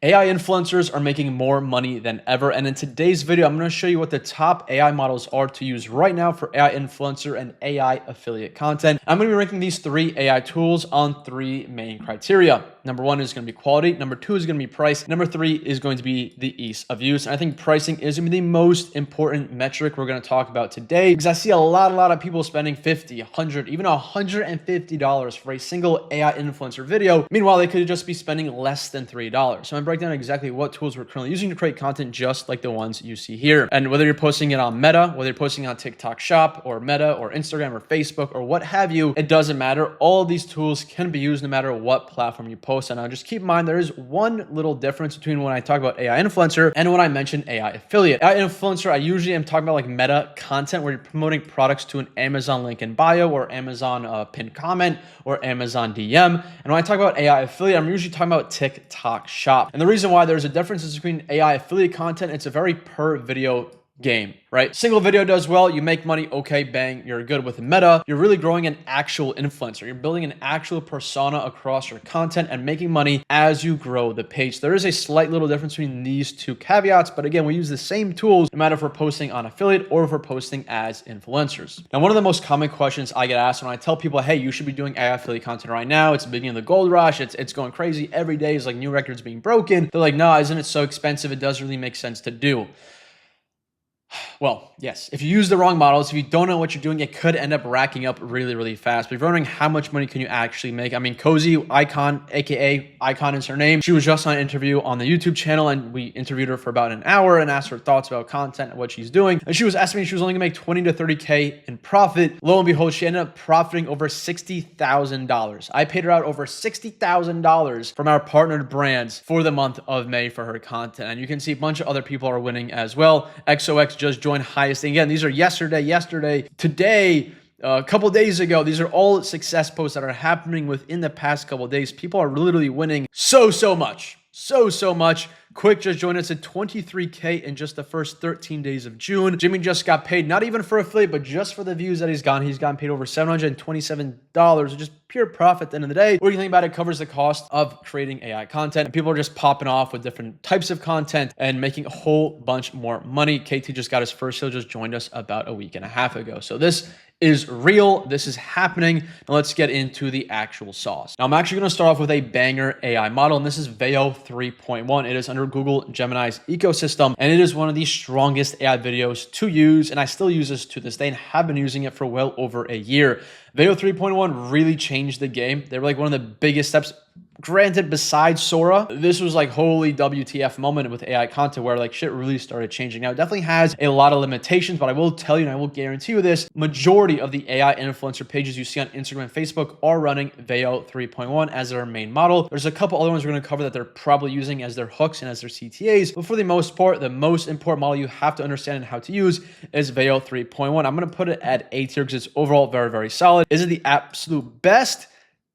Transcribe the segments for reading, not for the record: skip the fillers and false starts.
AI influencers are making more money than ever, and in today's video, I'm going to show you what the top AI models are to use right now for AI influencer and AI affiliate content. I'm going to be ranking these three AI tools on three main criteria. Number one is going to be quality. Number two is going to be price. Number three is going to be the ease of use. And I think pricing is going to be the most important metric we're going to talk about today, because I see a lot of people spending $50, $100, even $150 for a single AI influencer video. Meanwhile, they could just be spending less than $3. So I'm break down exactly what tools we're currently using to create content just like the ones you see here. And whether you're posting it on Meta, whether you're posting on TikTok Shop or Meta or Instagram or Facebook or what have you, it doesn't matter. All of these tools can be used no matter what platform you post on. Now just keep in mind there is one little difference between when I talk about AI influencer and when I mention AI affiliate. AI influencer, I usually am talking about like Meta content where you're promoting products to an Amazon link in bio or Amazon pinned comment or Amazon DM. And when I talk about AI affiliate, I'm usually talking about TikTok Shop. And the reason why there's a difference is between AI affiliate content, it's a very per video game, right? Single video does well, you make money, okay, bang, you're good. With Meta, you're really growing an actual influencer. You're building an actual persona across your content and making money as you grow the page. There is a slight little difference between these two caveats, but again, we use the same tools no matter if we're posting on affiliate or if we're posting as influencers. Now, one of the most common questions I get asked when I tell people, hey, you should be doing AI affiliate content right now. It's the beginning of the gold rush. It's going crazy. Every day is like new records being broken. They're like, no, isn't it so expensive? It doesn't really make sense to do. Well, yes, if you use the wrong models, if you don't know what you're doing, it could end up racking up really fast. But if you're wondering how much money can you actually make, I mean, Cozy Icon, aka Icon is her name. She was just on an interview on the YouTube channel, and we interviewed her for about an hour and asked her thoughts about content and what she's doing. And she was estimating she was only gonna make 20 to 30K in profit. Lo and behold, she ended up profiting over $60,000. I paid her out over $60,000 from our partnered brands for the month of May for her content. And you can see a bunch of other people are winning as well. XOX just joined highest. And again, these are yesterday, today, a couple days ago. These are all success posts that are happening within the past couple days. People are literally winning so much. Quick just joined us at 23K in just the first 13 days of June. Jimmy just got paid, not even for affiliate, but just for the views that he's gotten. He's gotten paid over $727, which is pure profit at the end of the day. What do you think about it? Covers the cost of creating AI content. And people are just popping off with different types of content and making a whole bunch more money. KT just got his first deal, just joined us about a week and a half ago. So this is real. This is happening. Now let's get into the actual sauce. Now I'm actually going to start off with a banger AI model, and this is Veo 3.1. It is under Google Gemini's ecosystem, and it is one of the strongest AI videos to use, and I still use this to this day and have been using it for well over a year. Veo 3.1 really changed the game. They were like one of the biggest steps. Granted, besides Sora, this was like holy WTF moment with AI content where like shit really started changing. Now, it definitely has a lot of limitations, but I will tell you and I will guarantee you this, majority of the AI influencer pages you see on Instagram and Facebook are running Veo 3.1 as their main model. There's a couple other ones we're going to cover that they're probably using as their hooks and as their CTAs, but for the most part, the most important model you have to understand and how to use is Veo 3.1. I'm going to put it at A tier because it's overall very solid. Is it the absolute best?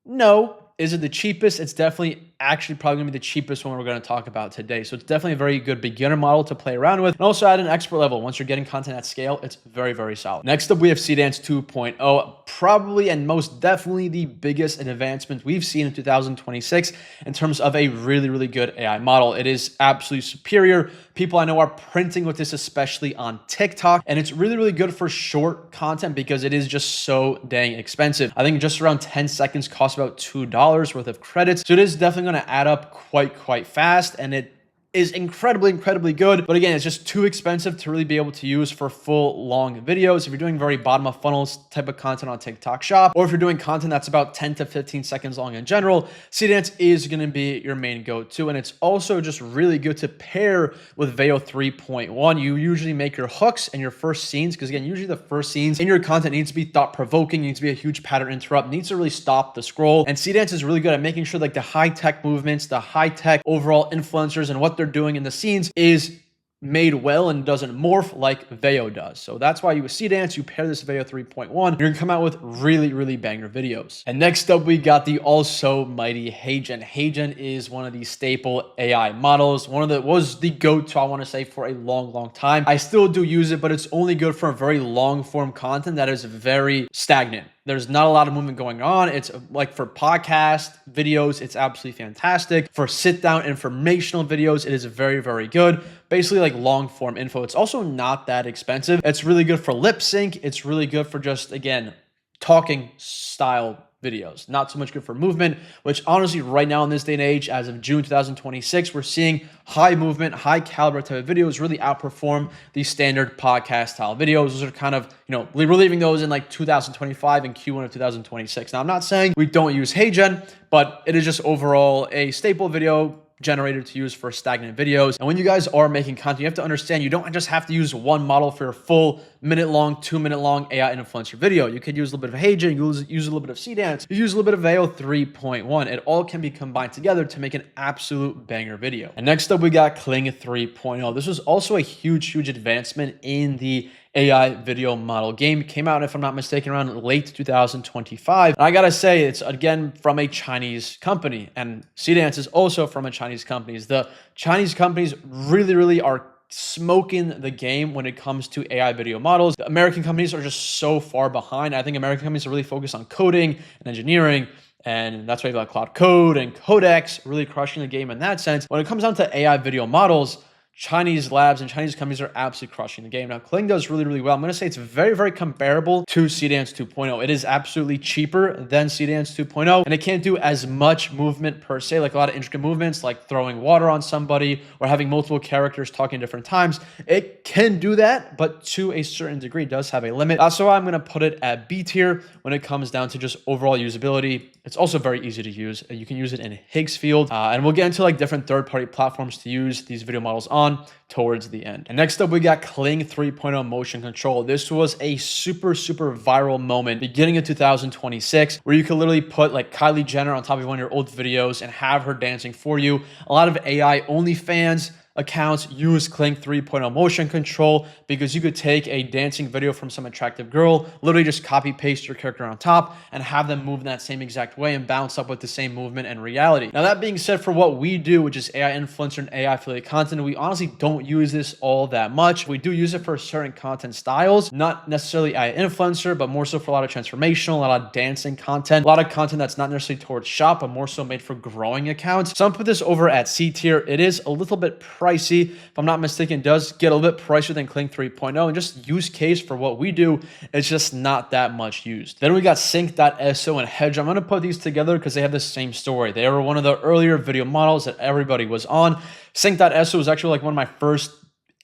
No. Is it the cheapest? It's definitely actually probably gonna be the cheapest one we're gonna talk about today. So it's definitely a very good beginner model to play around with. And also at an expert level, once you're getting content at scale, it's very solid. Next up, we have Seedance 2.0, probably and most definitely the biggest advancement we've seen in 2026 in terms of a really good AI model. It is absolutely superior. People I know are printing with this, especially on TikTok, and it's really good for short content because it is just so dang expensive. I think just around 10 seconds costs about $2 worth of credits. So it is definitely going to add up quite fast, and it is incredibly good. But again, it's just too expensive to really be able to use for full long videos. If you're doing very bottom of funnels type of content on TikTok Shop, or if you're doing content that's about 10 to 15 seconds long in general, Seedance is going to be your main go-to. And it's also just really good to pair with Veo 3.1. You usually make your hooks and your first scenes, because again, usually the first scenes in your content needs to be thought-provoking, needs to be a huge pattern interrupt, needs to really stop the scroll. And Seedance is really good at making sure like the high-tech movements, the high-tech overall influencers and what they're doing in the scenes is made well and doesn't morph like Veo does. So that's why you with Seedance, you pair this Veo 3.1, you're gonna come out with really banger videos. And next up, we got the also mighty HeyGen. HeyGen is one of the staple AI models. Was the go-to, I want to say, for a long time. I still do use it, but it's only good for a very long form content that is very stagnant. There's not a lot of movement going on. It's like for podcast videos, it's absolutely fantastic. For sit down informational videos, it is very, very good. Basically like long form info. It's also not that expensive. It's really good for lip sync. It's really good for just, again, talking style videos. Not so much good for movement, which honestly right now in this day and age, as of June 2026, we're seeing high movement, high caliber type of videos really outperform these standard podcast style videos. Those are kind of, we're leaving those in like 2025 and Q1 of 2026. Now, I'm not saying we don't use HeyGen, but it is just overall a staple video generator to use for stagnant videos. And when you guys are making content, you have to understand you don't just have to use one model for your full minute-long, 2-minute-long AI influencer video. You could use a little bit of HeyGen, use a little bit of Seedance, you use a little bit of VEO 3.1. It all can be combined together to make an absolute banger video. And next up, we got Kling 3.0. This was also a huge advancement in the AI video model game. Came out, if I'm not mistaken, around late 2025. And I gotta say, it's again from a Chinese company, and Seedance is also from a Chinese company. The Chinese companies really are smoking the game when it comes to AI video models. The American companies are just so far behind. I think American companies are really focused on coding and engineering, and that's why you got Cloud Code and Codex really crushing the game in that sense. When it comes down to AI video models, Chinese labs and Chinese companies are absolutely crushing the game. Now, Kling does really well. I'm going to say it's very comparable to Seedance 2.0. It is absolutely cheaper than Seedance 2.0, and it can't do as much movement per se, like a lot of intricate movements, like throwing water on somebody or having multiple characters talking different times. It can do that, but to a certain degree, it does have a limit. That's why I'm going to put it at B tier when it comes down to just overall usability. It's also very easy to use. You can use it in Higgsfield, and we'll get into like different third-party platforms to use these video models on towards the end. And next up, we got Kling 3.0 motion control. This was a super viral moment beginning of 2026 where you could literally put like Kylie Jenner on top of one of your old videos and have her dancing for you. A lot of AI OnlyFans accounts use Kling 3.0 motion control because you could take a dancing video from some attractive girl, literally just copy paste your character on top and have them move in that same exact way and bounce up with the same movement and reality. Now, that being said, for what we do, which is AI influencer and AI affiliate content, we honestly don't use this all that much. We do use it for certain content styles, not necessarily AI influencer, but more so for a lot of transformational, a lot of dancing content, a lot of content that's not necessarily towards shop, but more so made for growing accounts. So I'm put this over at C tier. It is a little bit pricey. If I'm not mistaken, it does get a little bit pricier than Kling 3.0, and just use case for what we do, it's just not that much used. Then we got Sync.so and Hedra. I'm going to put these together because they have the same story. They were one of the earlier video models that everybody was on. Sync.so was actually like one of my first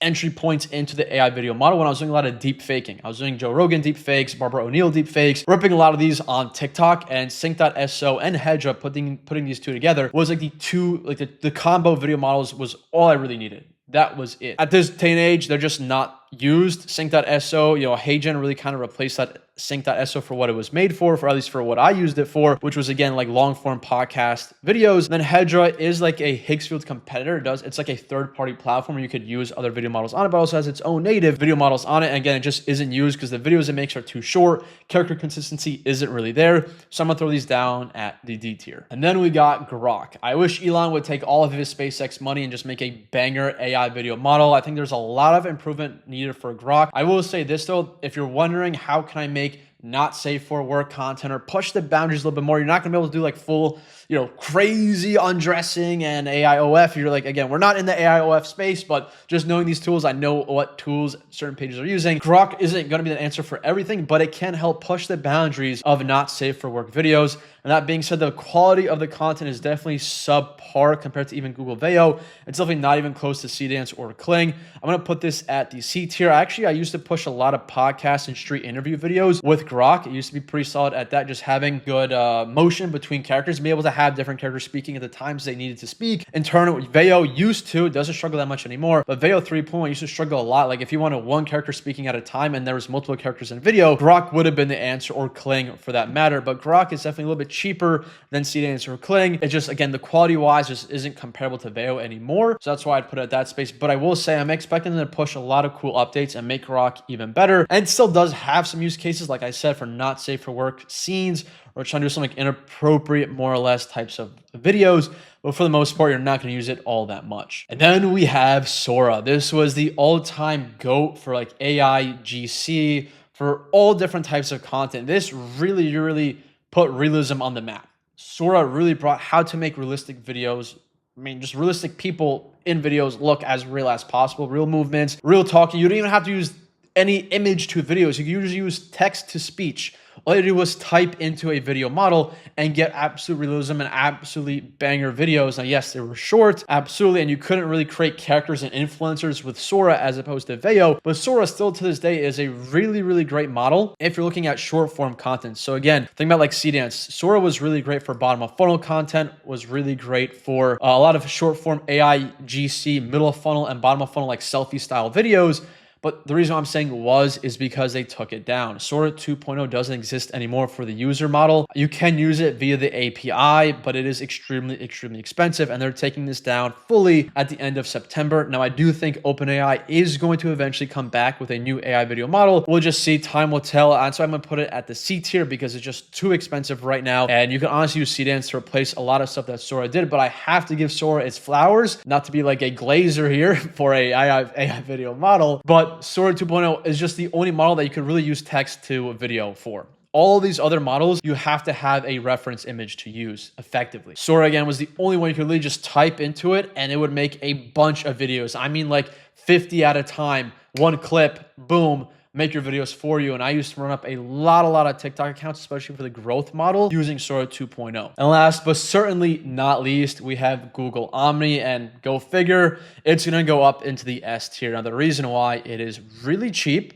entry points into the AI video model when I was doing a lot of deep faking. I was doing Joe Rogan deep fakes, Barbara O'Neill deep fakes, ripping a lot of these on TikTok, and Sync.so and Hedra putting these two together was like the combo video models was all I really needed. That was it. At this day and age, they're just not used. Sync.so, HeyGen really kind of replaced that Sync.so for what it was made for at least for what I used it for, which was again like long form podcast videos. And then Hedra is like a Higgsfield competitor. It's like a third-party platform where you could use other video models on it, but also has its own native video models on it. And again, it just isn't used because the videos it makes are too short. Character consistency isn't really there. So I'm gonna throw these down at the D tier. And then we got Grok. I wish Elon would take all of his SpaceX money and just make a banger AI video model. I think there's a lot of improvement needed for Grok. I will say this though, if you're wondering how can I make not safe for work content or push the boundaries a little bit more, you're not gonna be able to do like full, crazy undressing and AIOF. You're like, again, we're not in the AIOF space, but just knowing these tools, I know what tools certain pages are using. Grok isn't gonna be the answer for everything, but it can help push the boundaries of not safe for work videos. And that being said, the quality of the content is definitely subpar compared to even Google VEO. It's definitely not even close to Seedance or Kling. I'm gonna put this at the C tier. I used to push a lot of podcasts and street interview videos with Grok. It used to be pretty solid at that, just having good motion between characters and be able to have different characters speaking at the times they needed to speak. In turn, VEO used to, it doesn't struggle that much anymore, but VEO 3.1 used to struggle a lot. Like if you wanted one character speaking at a time and there was multiple characters in video, Grok would have been the answer, or Kling for that matter. But Grok is definitely a little bit cheaper than Seedance or Kling. It's just, again, the quality wise just isn't comparable to VEO anymore. So that's why I'd put it at that space. But I will say I'm expecting them to push a lot of cool updates and make Grok even better. And it still does have some use cases, like I said, for not safe for work scenes or trying to do some like inappropriate, more or less types of videos. But for the most part, you're not going to use it all that much. And then we have Sora. This was the all-time GOAT for like AI GC, for all different types of content. This really put realism on the map. Sora really brought how to make realistic videos. I mean, just realistic people in videos look as real as possible, real movements, real talking. You don't even have to use any image to videos. You can usually use text to speech. All you do was type into a video model and get absolute realism and absolutely banger videos. Now, yes, they were short, absolutely, and you couldn't really create characters and influencers with Sora as opposed to Veo, but Sora still to this day is a really great model if you're looking at short form content. So again, think about like Seedance. Sora was really great for bottom of funnel content, was really great for a lot of short form AI, GC, middle of funnel, and bottom of funnel like selfie style videos. But the reason I'm saying is because they took it down. Sora 2.0 doesn't exist anymore for the user model. You can use it via the API, but it is extremely expensive, and they're taking this down fully at the end of September. Now, I do think OpenAI is going to eventually come back with a new AI video model. We'll just see, time will tell. And so I'm gonna put it at the C tier because it's just too expensive right now. And you can honestly use Seedance to replace a lot of stuff that Sora did, but I have to give Sora its flowers, not to be like a glazer here for a AI video model, but Sora 2.0 is just the only model that you could really use text to video for. All these other models, you have to have a reference image to use effectively. Sora, again, was the only one you could really just type into it and it would make a bunch of videos. I mean, like 50 at a time, one clip, boom, make your videos for you. And I used to run up a lot of TikTok accounts, especially for the growth model, using Sora 2.0. And last but certainly not least, we have Google Omni, and go figure, it's gonna go up into the S tier. Now, the reason why, it is really cheap.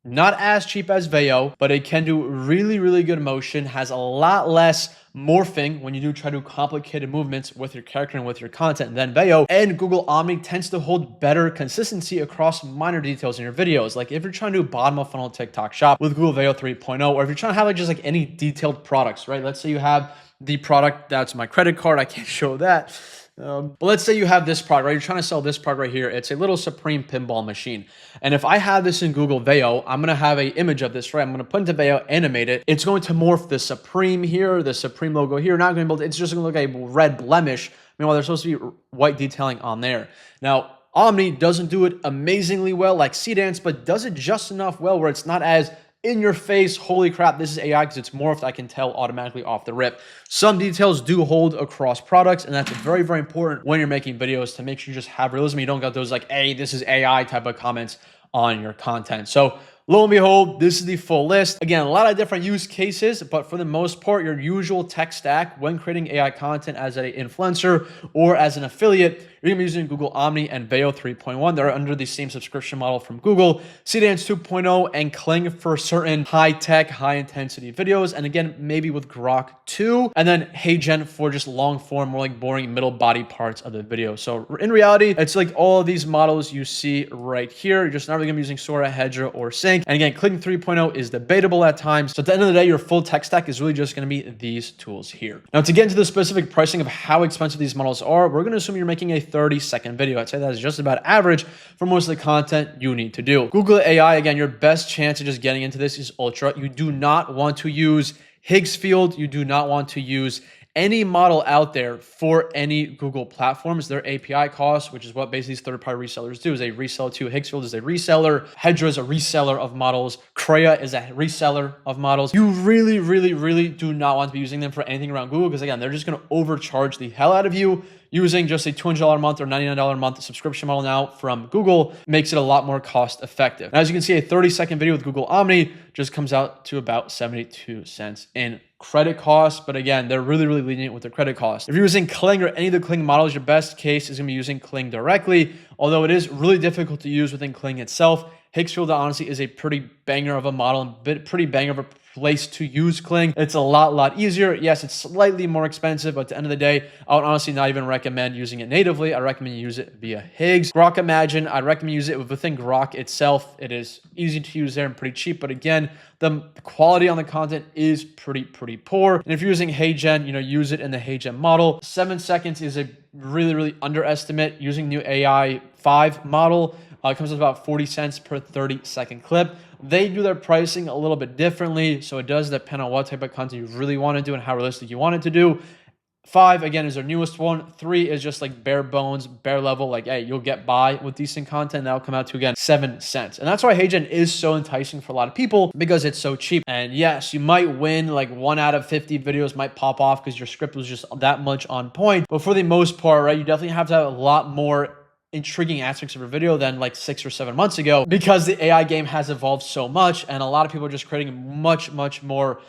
Not as cheap as Veo, but it can do really good motion, has a lot less morphing when you do try to do complicated movements with your character and with your content than Veo. And Google Omni tends to hold better consistency across minor details in your videos. Like if you're trying to do bottom of funnel TikTok shop with Google Veo 3.0, or if you're trying to have like just like any detailed products, right? Let's say you have the product that's my credit card. I can't show that. But let's say you have this product, right? You're trying to sell this product right here. It's a little Supreme pinball machine. And if I have this in Google Veo, I'm going to have an image of this, right? I'm going to put into Veo, animate it. It's going to morph the Supreme here, the Supreme logo here. Not going to be able to, it's just going to look like a red blemish. Meanwhile, there's supposed to be white detailing on there. Now, Omni doesn't do it amazingly well like Seedance, but does it just enough well where it's not as in your face, holy crap, this is AI because it's morphed, I can tell automatically off the rip. Some details do hold across products, and that's very important when you're making videos to make sure you just have realism. You don't got those like, hey, this is AI type of comments on your content. So lo and behold, this is the full list. Again, a lot of different use cases, but for the most part, your usual tech stack when creating AI content as an influencer or as an affiliate, you're gonna be using Google Omni and Veo 3.1. They're under the same subscription model from Google, Seedance 2.0, and Kling for certain high-tech, high-intensity videos. And again, maybe with Grok 2, and then HeyGen for just long form, more like boring middle body parts of the video. So in reality, it's like all of these models you see right here. You're just not really gonna be using Sora, Hedra, or Sync. And again, Kling 3.0 is debatable at times. So at the end of the day, your full tech stack is really just gonna be these tools here. Now, to get into the specific pricing of how expensive these models are, we're gonna assume you're making a 30-second video. I'd say that is just about average for most of the content you need to do. Google AI, again, your best chance of just getting into this is Ultra. You do not want to use Higgsfield. You do not want to use any model out there for any Google platforms. Their API costs, which is what basically these third-party resellers do, is they resell to Higgsfield is a reseller, Hedra is a reseller of models, Krea is a reseller of models. You really do not want to be using them for anything around Google because again, they're just going to overcharge the hell out of you. Using just a $200 a month or $99 a month subscription model now from Google makes it a lot more cost effective. Now, as you can see, a 30-second video with Google Omni just comes out to about 72 cents in credit costs. But again, they're really lenient with their credit costs. If you're using Kling or any of the Kling models, your best case is going to be using Kling directly, although it is really difficult to use within Kling itself. Higgsfield honestly is a pretty banger of a model and pretty banger of a place to use Kling. It's a lot easier. Yes, it's slightly more expensive, but at the end of the day, I would honestly not even recommend using it natively. I recommend you use it via Higgs. Grok Imagine, I'd recommend use it within Grok itself. It is easy to use there and pretty cheap, but again, the quality on the content is pretty poor. And if you're using HeyGen, use it in the HeyGen model. 7 seconds is a really underestimate. Using new AI 5 model, it comes with about 40 cents per 30-second clip. They do their pricing a little bit differently, so it does depend on what type of content you really want to do and how realistic you want it to do. 5, again, is our newest one. 3 is just like bare bones, bare level, like, hey, you'll get by with decent content. That'll come out to, again, 7 cents. And that's why HeyGen is so enticing for a lot of people, because it's so cheap. And yes, you might win, like 1 out of 50 videos might pop off because your script was just that much on point. But for the most part, right, you definitely have to have a lot more intriguing aspects of a video than like 6 or 7 months ago, because the AI game has evolved so much and a lot of people are just creating much more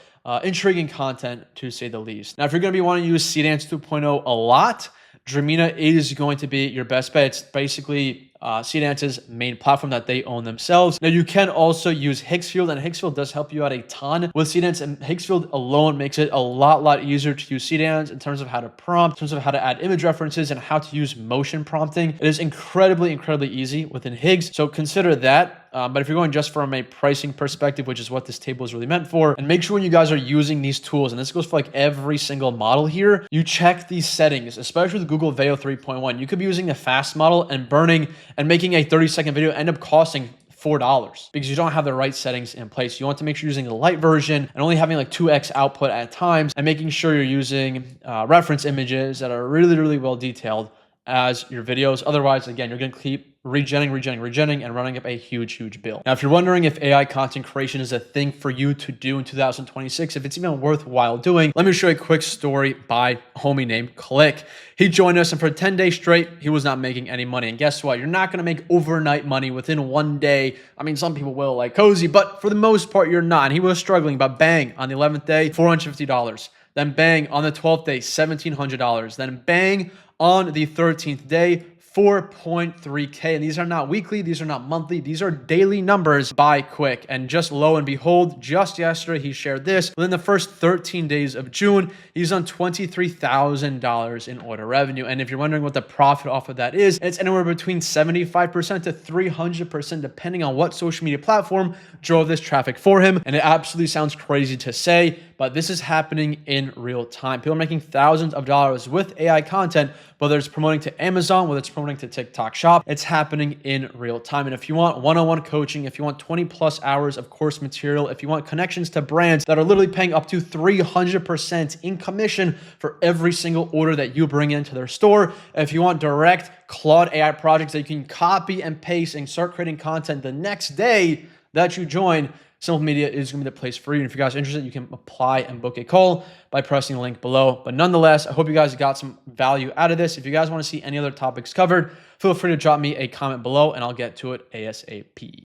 intriguing content, to say the least. Now, if you're going to be wanting to use Seedance 2.0 a lot, Dramina is going to be your best bet. It's basically Seedance's main platform that they own themselves. Now, you can also use Higgsfield, and Higgsfield does help you out a ton with Seedance, and Higgsfield alone makes it a lot easier to use Seedance in terms of how to prompt, in terms of how to add image references, and how to use motion prompting. It is incredibly easy within Higgs, so consider that. But if you're going just from a pricing perspective, which is what this table is really meant for, and make sure when you guys are using these tools, and this goes for like every single model here, you check these settings, especially with Google Veo 3.1. You could be using the fast model and burning and making a 30-second video end up costing $4 because you don't have the right settings in place. You want to make sure you're using the light version and only having like 2x output at times, and making sure you're using reference images that are really well detailed as your videos. Otherwise, again, you're going to keep regenning and running up a huge bill. Now, if you're wondering if AI content creation is a thing for you to do in 2026, if it's even worthwhile doing, let me show you a quick story by a homie named Kling. He joined us, and for 10 days straight, he was not making any money. And guess what? You're not going to make overnight money within one day. I mean, some people will, like Cozy, but for the most part, you're not. And he was struggling, but bang, on the 11th day, $450. Then bang, on the 12th day, $1,700. Then bang, on the 13th day, 4.3K. And these are not weekly, these are not monthly, these are daily numbers by Quick. And just lo and behold, just yesterday he shared this. Within the first 13 days of June, he's on $23,000 in order revenue. And if you're wondering what the profit off of that is, it's anywhere between 75% to 300%, depending on what social media platform drove this traffic for him. And it absolutely sounds crazy to say, but this is happening in real time. People are making thousands of dollars with AI content, whether it's promoting to Amazon, whether it's promoting to TikTok Shop. It's happening in real time. And if you want one-on-one coaching, if you want 20+ hours of course material, if you want connections to brands that are literally paying up to 300% in commission for every single order that you bring into their store, if you want direct Claude AI projects that you can copy and paste and start creating content the next day that you join, Simple Media is going to be the place for you. And if you guys are interested, you can apply and book a call by pressing the link below. But nonetheless, I hope you guys got some value out of this. If you guys want to see any other topics covered, feel free to drop me a comment below and I'll get to it ASAP.